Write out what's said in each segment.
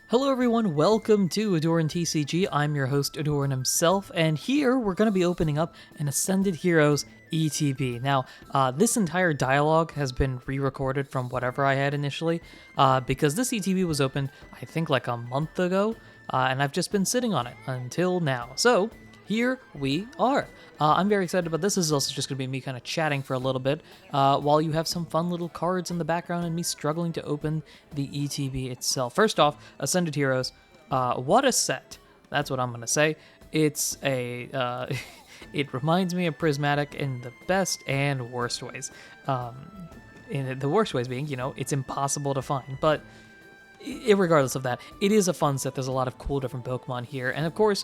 Hello everyone, welcome to AhdurinTCG. I'm your host, Ahdurin himself, and here we're going to be opening up an Ascended Heroes ETB. Now, this entire dialogue has been re-recorded from whatever I had initially, because this ETB was opened, I think, like a month ago, and I've just been sitting on it until now. So, here we are. I'm very excited about this. This is also just going to be me kind of chatting for a little bit while you have some fun little cards in the background and me struggling to open the ETB itself. First off, Ascended Heroes, what a set. That's what I'm going to say. It's a... it reminds me of Prismatic in the best and worst ways. In the worst ways being, it's impossible to find, but regardless of that, it is a fun set. There's a lot of cool different Pokemon here. And of course,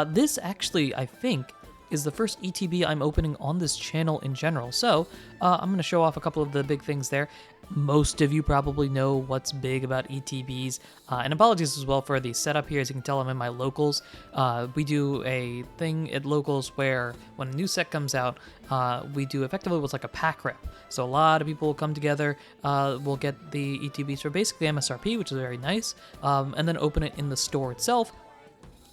this actually, I think, is the first ETB I'm opening on this channel in general. So I'm going to show off a couple of the big things there. Most of you probably know what's big about ETBs. And apologies as well for the setup here. As you can tell, I'm in my locals. We do a thing at locals where when a new set comes out, we do effectively what's like a pack rip. So a lot of people will come together, we'll get the ETBs for basically MSRP, which is very nice, and then open it in the store itself.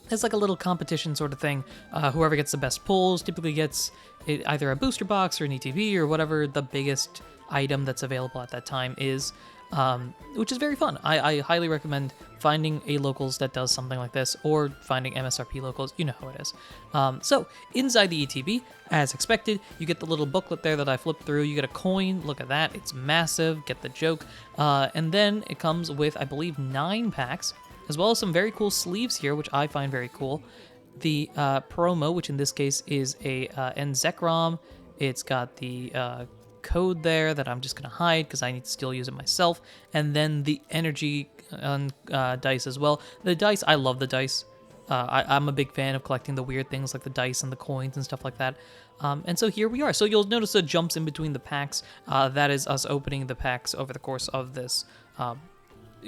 It's like a little competition sort of thing. Whoever gets the best pulls typically gets either a booster box or an ETB or whatever the biggest item that's available at that time is, which is very fun. I highly recommend finding a locals that does something like this or finding MSRP locals. You know how it is. So inside the ETB, as expected, you get the little booklet there that I flipped through. You get a coin. Look at that. It's massive. Get the joke. And then it comes with, I believe, 9 packs, as well as some very cool sleeves here, which I find very cool. The promo, which in this case is a Nzekrom. It's got the code there that I'm just going to hide because I need to still use it myself. And then the energy dice as well. The dice, I love the dice. I'm a big fan of collecting the weird things like the dice and the coins and stuff like that. And so here we are. So you'll notice the jumps in between the packs. That is us opening the packs over the course of this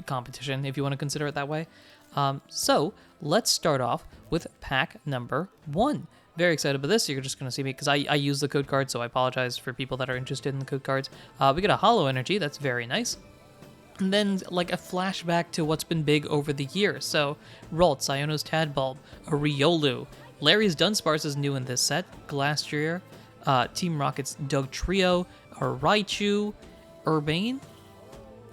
competition, if you want to consider it that way. So let's start off with pack number 1. Very excited about this. You're just going to see me because I use the code cards, so I apologize for people that are interested in the code cards. We get a Hollow Energy. That's very nice. And then like a flashback to what's been big over the years. So Ralts, Iono's Tadbulb, a Riolu, Larry's Dunsparce is new in this set, Glastrier, Team Rocket's Dugtrio, a Raichu, Urbane,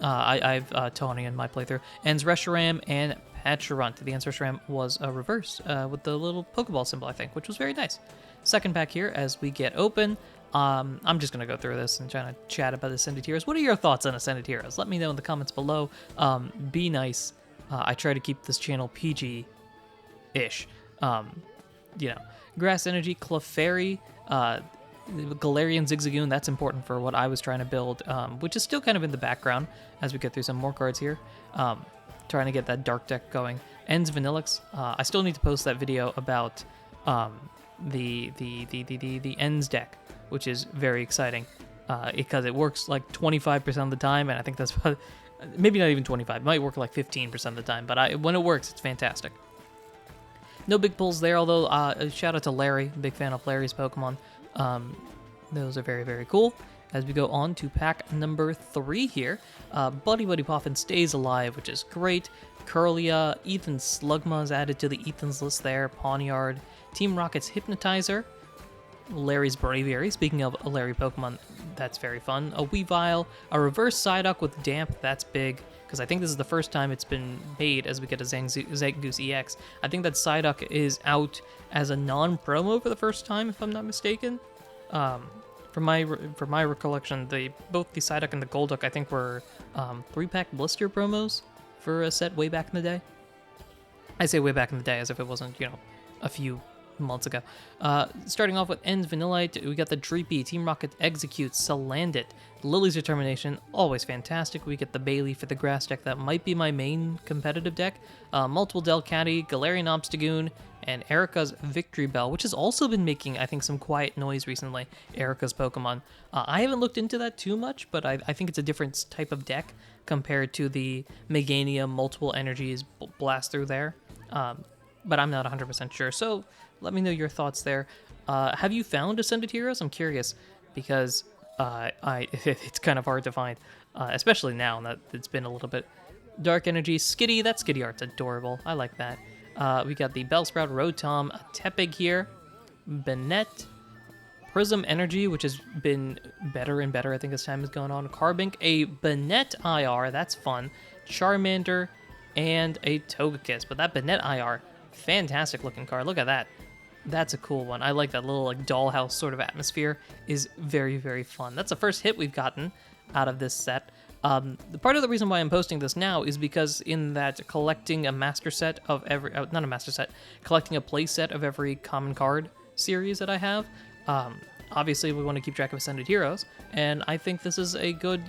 I've Tony in my playthrough, and Reshiram and Patchurant. The Reshiram was a reverse with the little Pokeball symbol, I think, which was very nice. Second pack here as we get open. I'm just going to go through this and try to chat about Ascended Heroes. What are your thoughts on Ascended Heroes? Let me know in the comments below. Be nice. I try to keep this channel PG-ish. Grass Energy, Clefairy, Galarian Zigzagoon, that's important for what I was trying to build, which is still kind of in the background as we get through some more cards here. Trying to get that dark deck going. Ends Vanillix. I still need to post that video about the Ends deck, which is very exciting because it works like 25% of the time, and I think that's maybe not even 25. It might work like 15% of the time, but when it works, it's fantastic. No big pulls there, although shout out to Larry. Big fan of Larry's Pokemon. Those are very, very cool. As we go on to pack number 3 here, Buddy Poffin stays alive, which is great. Curlia, Ethan Slugma is added to the Ethan's list there. Pawniard, Team Rocket's Hypnotizer, Larry's Braviary. Speaking of a Larry Pokemon, that's very fun. A Weavile, a reverse Psyduck with Damp, that's big, because I think this is the first time it's been made as we get a Zangoose EX. I think that Psyduck is out as a non-promo for the first time, if I'm not mistaken. From my recollection, both the Psyduck and the Golduck, I think, were 3-pack blister promos for a set way back in the day. I say way back in the day as if it wasn't, a few months ago. Starting off with Ends Vanillite, we got the Dreepy, Team Rocket Executes, Salandit, Lily's Determination, always fantastic. We get the Bailey for the grass deck. That might be my main competitive deck. Multiple Delcatty, Galarian Obstagoon, and Erica's Victory Bell, which has also been making, I think, some quiet noise recently, Erica's Pokemon. I haven't looked into that too much, but I think it's a different type of deck compared to the Meganium multiple energies blast through there. But I'm not 100% sure, so let me know your thoughts there. Have you found Ascended Heroes? I'm curious, because it's kind of hard to find, especially now that it's been a little bit. Dark Energy, Skitty. That Skitty art's adorable. I like that. We got the Bellsprout, Rotom, a Tepig here, Banette, Prism Energy, which has been better and better, I think, as time has gone on. Carbink, a Banette IR, that's fun. Charmander, and a Togekiss. But that Banette IR, fantastic looking card. Look at that. That's a cool one. I like that little like dollhouse sort of atmosphere. Is very, very fun. That's the first hit we've gotten out of this set. Part of the reason why I'm posting this now is because in that collecting a master set of every, not a master set, collecting a play set of every common card series that I have, obviously we want to keep track of Ascended Heroes, and I think this is a good,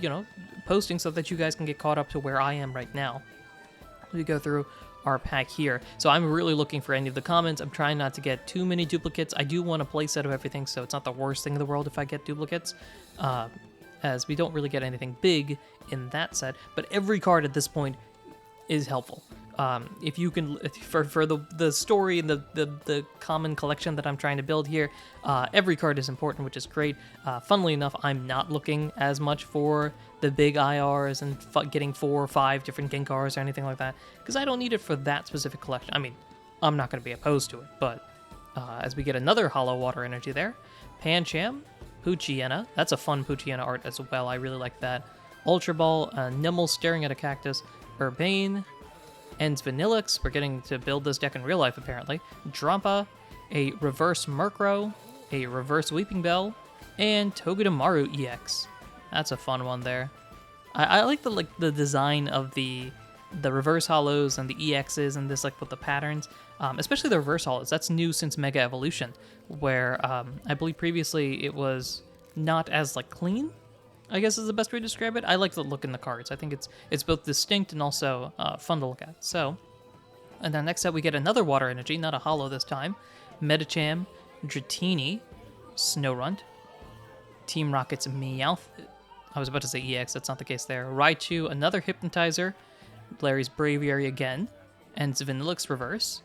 posting so that you guys can get caught up to where I am right now. We go through our pack here. So I'm really looking for any of the comments. I'm trying not to get too many duplicates. I do want a play set of everything, so it's not the worst thing in the world if I get duplicates, as we don't really get anything big in that set, but every card at this point is helpful. If you can, for the story and the common collection that I'm trying to build here, every card is important, which is great. Funnily enough, I'm not looking as much for the big IRs and getting 4 or 5 different Genkars or anything like that, because I don't need it for that specific collection. I mean, I'm not going to be opposed to it, but as we get another Hollow Water Energy there, Pancham, Poochyena, that's a fun Poochyena art as well, I really like that. Ultra Ball, Nimble staring at a cactus, Urbane, and Vanillix, we're getting to build this deck in real life apparently, Drampa, a reverse Murkrow, a reverse Weeping Bell, and Togedemaru EX. That's a fun one there. I like the design of the reverse hollows and the EXs and this with the patterns, especially the reverse hollows. That's new since Mega Evolution, where I believe previously it was not as clean, I guess is the best way to describe it. I like the look in the cards. I think it's both distinct and also fun to look at. So, and then next up we get another Water Energy, not a hollow this time. Medicham, Dratini, Snorunt, Team Rocket's Meowth. I was about to say EX, that's not the case there. Raichu, another Hypnotizer, Larry's Braviary again, and Vanillix reverse.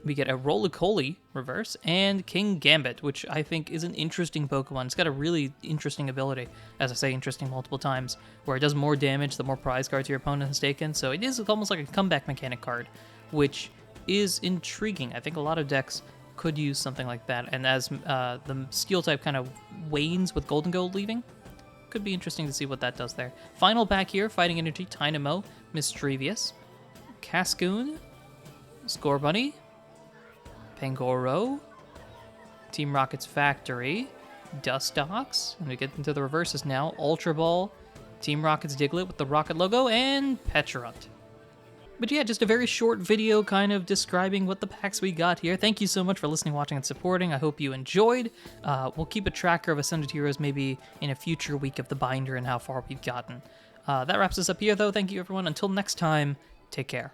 We get a Roly-Coly reverse, and King Gambit, which I think is an interesting Pokemon. It's got a really interesting ability, as I say interesting multiple times, where it does more damage the more prize cards your opponent has taken, so it is almost like a comeback mechanic card, which is intriguing. I think a lot of decks could use something like that, and as the Steel type kind of wanes with Golden Gold leaving, could be interesting to see what that does there. Final pack here, Fighting Energy, Tynamo, Mischievous, Cascoon, Scorbunny, Pangoro, Team Rocket's Factory, Dustox, and we get into the reverses now, Ultra Ball, Team Rocket's Diglett with the Rocket logo, and Pecharunt. But yeah, just a very short video kind of describing what the packs we got here. Thank you so much for listening, watching, and supporting. I hope you enjoyed. We'll keep a tracker of Ascended Heroes maybe in a future week of the binder and how far we've gotten. That wraps us up here, though. Thank you, everyone. Until next time, take care.